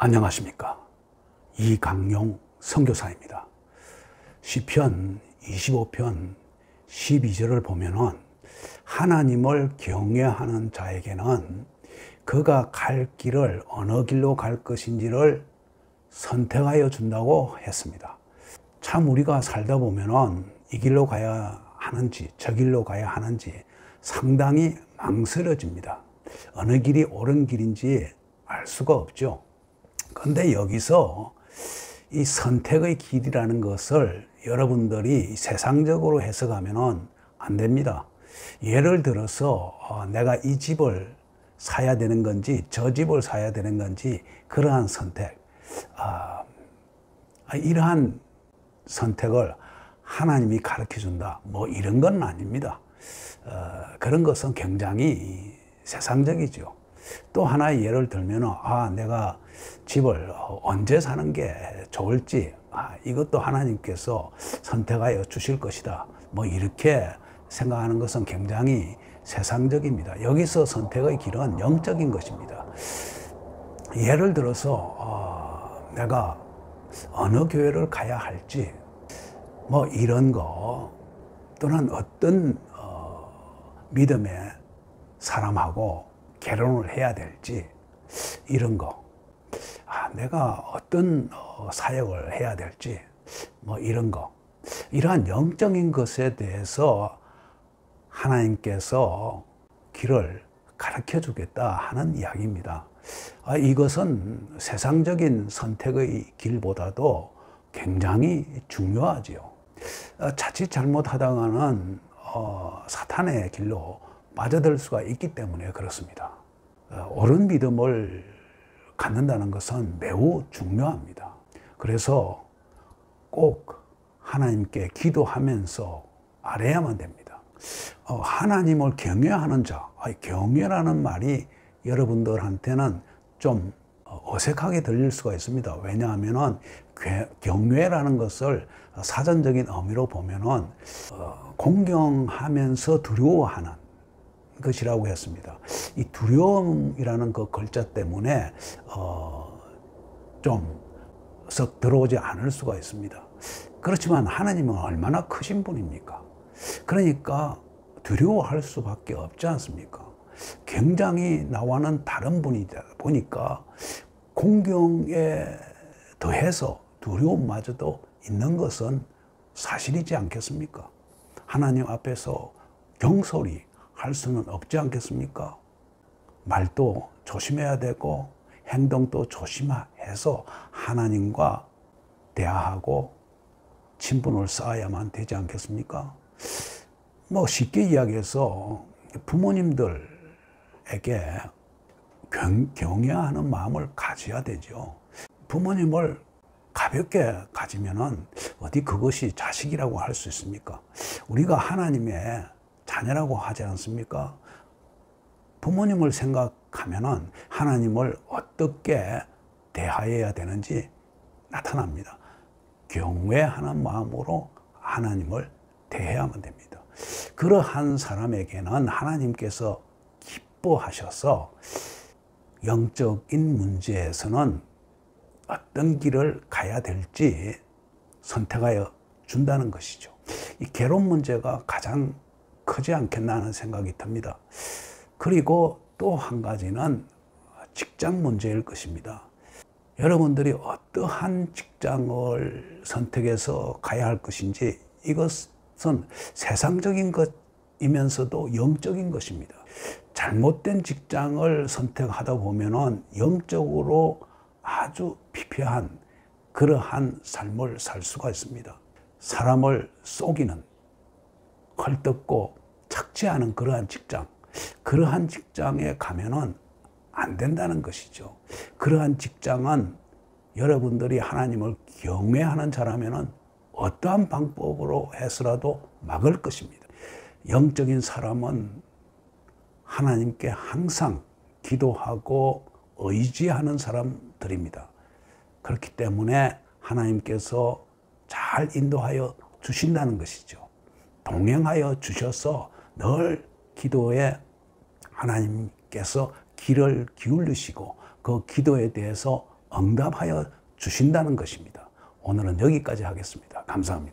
안녕하십니까. 이강용 선교사입니다. 시편 25편 12절을 보면은 하나님을 경외하는 자에게는 그가 갈 길을 어느 길로 갈 것인지를 선택하여 준다고 했습니다. 참 우리가 살다 보면은 이 길로 가야 하는지 저 길로 가야 하는지 상당히 망설여집니다. 어느 길이 옳은 길인지 알 수가 없죠. 그런데 여기서 이 선택의 길이라는 것을 여러분들이 세상적으로 해석하면 안 됩니다. 예를 들어서 내가 이 집을 사야 되는 건지 저 집을 사야 되는 건지 그러한 선택, 이러한 선택을 하나님이 가르쳐 준다 뭐 이런 건 아닙니다. 그런 것은 굉장히 세상적이죠. 또 하나의 예를 들면 내가 집을 언제 사는 게 좋을지 이것도 하나님께서 선택하여 주실 것이다 뭐 이렇게 생각하는 것은 굉장히 세상적입니다. 여기서 선택의 길은 영적인 것입니다. 예를 들어서 내가 어느 교회를 가야 할지 뭐 이런 거, 또는 어떤 믿음의 사람하고 결혼을 해야 될지 이런 거, 내가 어떤 사역을 해야 될지 뭐 이런 거, 이러한 영적인 것에 대해서 하나님께서 길을 가르쳐 주겠다 하는 이야기입니다. 이것은 세상적인 선택의 길보다도 굉장히 중요하지요. 자칫 잘못하다가는 사탄의 길로 빠져들 수가 있기 때문에 그렇습니다. 옳은 믿음을 갖는다는 것은 매우 중요합니다. 그래서 꼭 하나님께 기도하면서 알아야만 됩니다. 하나님을 경외하는 자, 경외라는 말이 여러분들한테는 좀 어색하게 들릴 수가 있습니다. 왜냐하면 경외라는 것을 사전적인 의미로 보면은 공경하면서 두려워하는 것이라고 했습니다. 이 두려움이라는 그 글자 때문에 좀 썩 들어오지 않을 수가 있습니다. 그렇지만 하나님은 얼마나 크신 분입니까? 그러니까 두려워할 수밖에 없지 않습니까? 굉장히 나와는 다른 분이다 보니까 공경에 더해서 두려움마저도 있는 것은 사실이지 않겠습니까? 하나님 앞에서 경솔히 할 수는 없지 않겠습니까? 말도 조심해야 되고 행동도 조심해서 하나님과 대화하고 친분을 쌓아야만 되지 않겠습니까? 뭐 쉽게 이야기해서 부모님들에게 경외하는 마음을 가져야 되죠. 부모님을 가볍게 가지면은 어디 그것이 자식이라고 할 수 있습니까? 우리가 하나님의 자녀라고 하지 않습니까? 부모님을 생각하면은 하나님을 어떻게 대하여야 되는지 나타납니다. 경외하는 마음으로 하나님을 대해야만 됩니다. 그러한 사람에게는 하나님께서 기뻐하셔서 영적인 문제에서는 어떤 길을 가야 될지 선택하여 준다는 것이죠. 이 결혼 문제가 가장 크지 않겠나 하는 생각이 듭니다. 그리고 또 한 가지는 직장 문제일 것입니다. 여러분들이 어떠한 직장을 선택해서 가야 할 것인지 이것은 세상적인 것이면서도 영적인 것입니다. 잘못된 직장을 선택하다 보면은 영적으로 아주 피폐한 그러한 삶을 살 수가 있습니다. 사람을 속이는, 헐뜯고 착취하는 그러한 직장, 그러한 직장에 가면은 안 된다는 것이죠. 그러한 직장은 여러분들이 하나님을 경외하는 자라면은 어떠한 방법으로 해서라도 막을 것입니다. 영적인 사람은 하나님께 항상 기도하고 의지하는 사람들입니다. 그렇기 때문에 하나님께서 잘 인도하여 주신다는 것이죠. 동행하여 주셔서 늘 기도에 하나님께서 귀를 기울이시고 그 기도에 대해서 응답하여 주신다는 것입니다. 오늘은 여기까지 하겠습니다. 감사합니다.